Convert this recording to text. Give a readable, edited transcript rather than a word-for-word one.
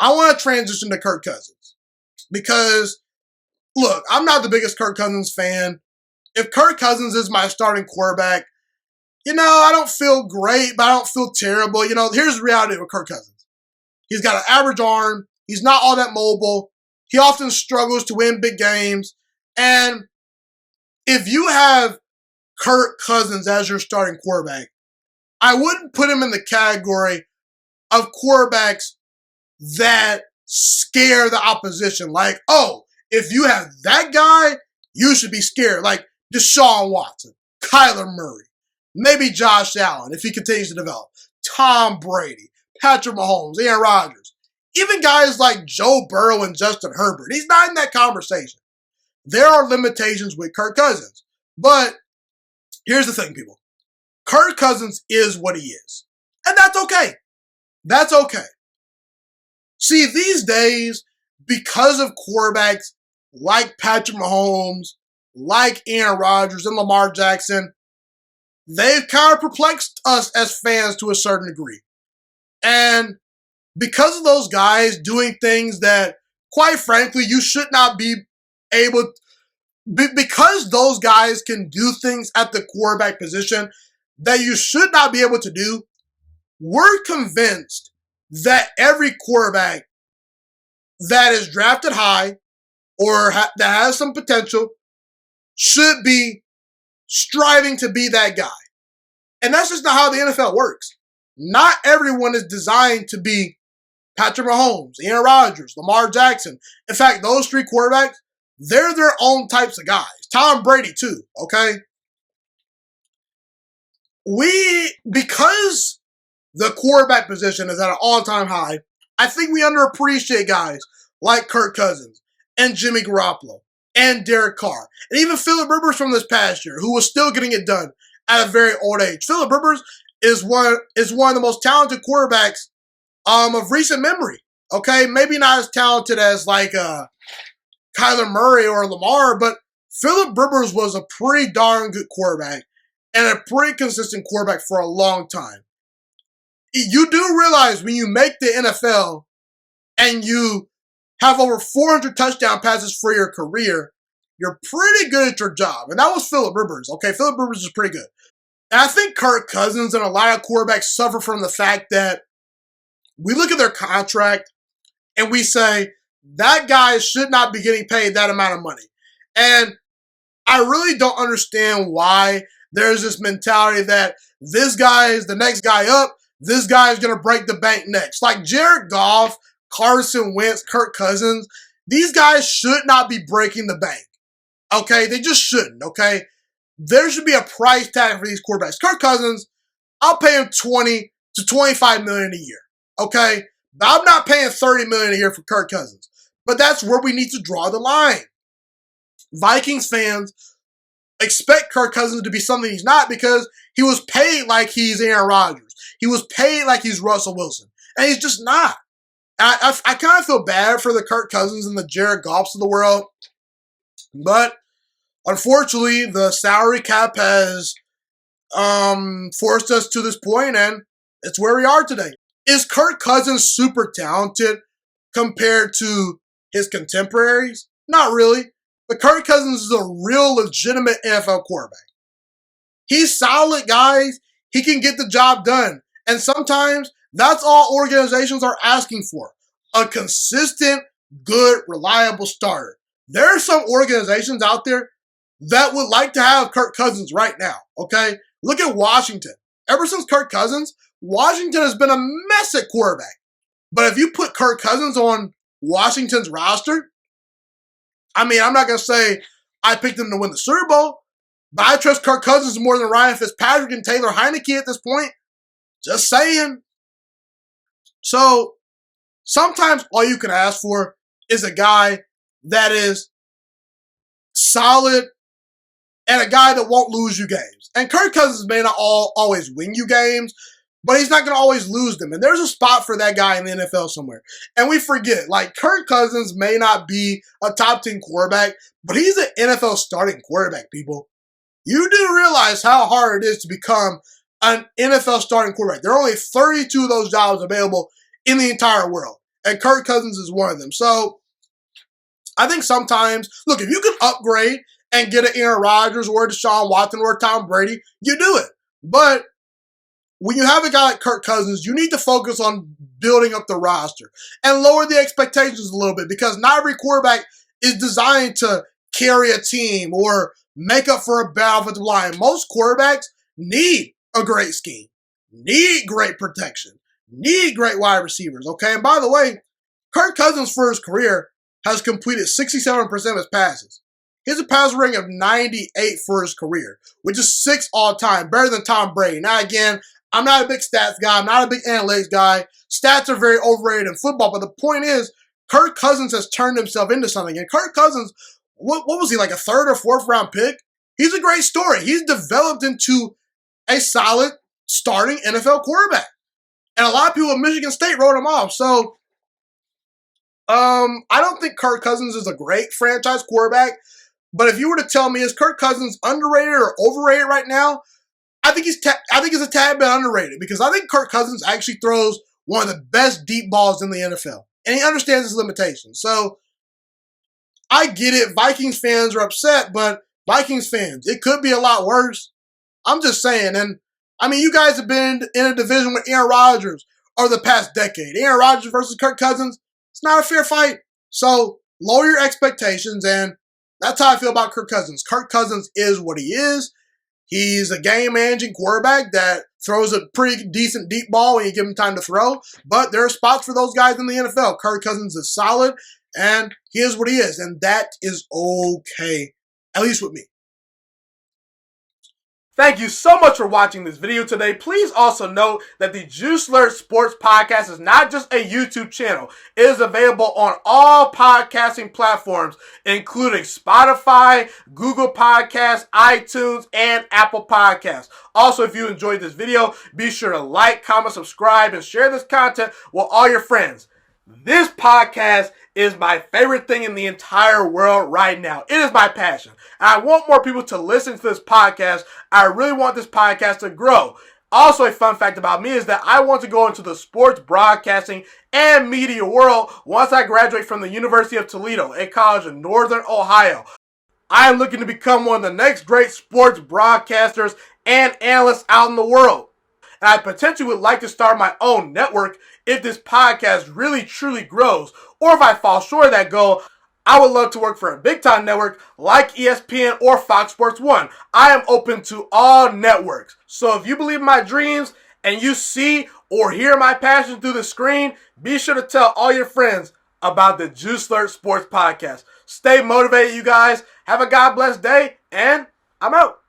I want to transition to Kirk Cousins. Because, look, I'm not the biggest Kirk Cousins fan. If Kirk Cousins is my starting quarterback, I don't feel great, but I don't feel terrible. Here's the reality with Kirk Cousins. He's got an average arm. He's not all that mobile. He often struggles to win big games. And if you have Kirk Cousins as your starting quarterback, I wouldn't put him in the category of quarterbacks that scare the opposition. Like, oh, if you have that guy, you should be scared. Like Deshaun Watson, Kyler Murray, maybe Josh Allen if he continues to develop, Tom Brady, Patrick Mahomes, Aaron Rodgers, even guys like Joe Burrow and Justin Herbert. He's not in that conversation. There are limitations with Kirk Cousins. But here's the thing, people. Kirk Cousins is what he is. And that's okay. That's okay. See, these days, because of quarterbacks like Patrick Mahomes, like Aaron Rodgers and Lamar Jackson, they've kind of perplexed us as fans to a certain degree. And because of those guys doing things that, quite frankly, you should not be able to, because those guys can do things at the quarterback position that you should not be able to do, we're convinced that every quarterback that is drafted high or that has some potential should be striving to be that guy. And that's just not how the NFL works. Not everyone is designed to be Patrick Mahomes, Aaron Rodgers, Lamar Jackson. In fact, those three quarterbacks, they're their own types of guys. Tom Brady too, okay? Because the quarterback position is at an all-time high, I think we underappreciate guys like Kirk Cousins and Jimmy Garoppolo and Derek Carr and even Philip Rivers from this past year, who was still getting it done at a very old age. Philip Rivers is one of the most talented quarterbacks of recent memory. Okay, maybe not as talented as like Kyler Murray or Lamar, but Philip Rivers was a pretty darn good quarterback and a pretty consistent quarterback for a long time. You do realize when you make the NFL and you have over 400 touchdown passes for your career, you're pretty good at your job. And that was Philip Rivers. Okay, Philip Rivers is pretty good. And I think Kirk Cousins and a lot of quarterbacks suffer from the fact that we look at their contract and we say, that guy should not be getting paid that amount of money. And I really don't understand why there's this mentality that this guy is the next guy up, this guy is going to break the bank next. Like Jared Goff, Carson Wentz, Kirk Cousins, these guys should not be breaking the bank. Okay? They just shouldn't, okay? There should be a price tag for these quarterbacks. Kirk Cousins, I'll pay him $20 to $25 million a year, okay? But I'm not paying $30 million a year for Kirk Cousins. But that's where we need to draw the line. Vikings fans expect Kirk Cousins to be something he's not because he was paid like he's Aaron Rodgers. He was paid like he's Russell Wilson. And he's just not. I kind of feel bad for the Kirk Cousins and the Jared Goffs of the world. But unfortunately, the salary cap has forced us to this point, and it's where we are today. Is Kirk Cousins super talented compared to his contemporaries? Not really. But Kirk Cousins is a real legitimate NFL quarterback. He's solid, guys. He can get the job done. And sometimes that's all organizations are asking for. A consistent, good, reliable starter. There are some organizations out there that would like to have Kirk Cousins right now, okay? Look at Washington. Ever since Kirk Cousins, Washington has been a mess at quarterback. But if you put Kirk Cousins on Washington's roster, I mean, I'm not going to say I picked them to win the Super Bowl, but I trust Kirk Cousins more than Ryan Fitzpatrick and Taylor Heineke at this point. Just saying. So, sometimes all you can ask for is a guy that is solid and a guy that won't lose you games. And Kirk Cousins may not always win you games, but he's not going to always lose them. And there's a spot for that guy in the NFL somewhere. And we forget, like, Kirk Cousins may not be a top 10 quarterback, but he's an NFL starting quarterback, people. You do realize how hard it is to become an NFL starting quarterback. There are only 32 of those jobs available in the entire world. and Kirk Cousins is one of them. So I think sometimes, look, if you can upgrade and get an Aaron Rodgers or a Deshaun Watson or a Tom Brady, you do it. But when you have a guy like Kirk Cousins, you need to focus on building up the roster and lower the expectations a little bit, because not every quarterback is designed to carry a team or make up for a bad offensive line. Most quarterbacks need a great scheme, need great protection, need great wide receivers, okay? And by the way, Kirk Cousins for his career has completed 67% of his passes. He has a passer rating of 98 for his career, which is 6th all-time, better than Tom Brady. Now, again, I'm not a big stats guy. I'm not a big analytics guy. Stats are very overrated in football, but the point is, Kirk Cousins has turned himself into something. And Kirk Cousins, what was he, like a 3rd or 4th round pick? He's a great story. He's developed into a solid starting NFL quarterback. And a lot of people at Michigan State wrote him off. So, I don't think Kirk Cousins is a great franchise quarterback. But if you were to tell me, is Kirk Cousins underrated or overrated right now? I think he's a tad bit underrated, because I think Kirk Cousins actually throws one of the best deep balls in the NFL, and he understands his limitations. So I get it. Vikings fans are upset, but Vikings fans, it could be a lot worse. I'm just saying. And I mean, you guys have been in a division with Aaron Rodgers over the past decade. Aaron Rodgers versus Kirk Cousins, it's not a fair fight. So lower your expectations, and that's how I feel about Kirk Cousins. Kirk Cousins is what he is. He's a game-managing quarterback that throws a pretty decent deep ball when you give him time to throw. But there are spots for those guys in the NFL. Kirk Cousins is solid, and he is what he is. And that is okay, at least with me. Thank you so much for watching this video today. Please also note that the Juiciest Sports Podcast is not just a YouTube channel. It is available on all podcasting platforms, including Spotify, Google Podcasts, iTunes, and Apple Podcasts. Also, if you enjoyed this video, be sure to like, comment, subscribe, and share this content with all your friends. This podcast is my favorite thing in the entire world right now. It is my passion. And I want more people to listen to this podcast. I really want this podcast to grow. Also, a fun fact about me is that I want to go into the sports broadcasting and media world once I graduate from the University of Toledo, a college in Northern Ohio. I am looking to become one of the next great sports broadcasters and analysts out in the world. And I potentially would like to start my own network if this podcast really truly grows. Or if I fall short of that goal, I would love to work for a big-time network like ESPN or Fox Sports 1. I am open to all networks. So if you believe in my dreams and you see or hear my passion through the screen, be sure to tell all your friends about the Juiciest Sports Podcast. Stay motivated, you guys. Have a God bless day, and I'm out.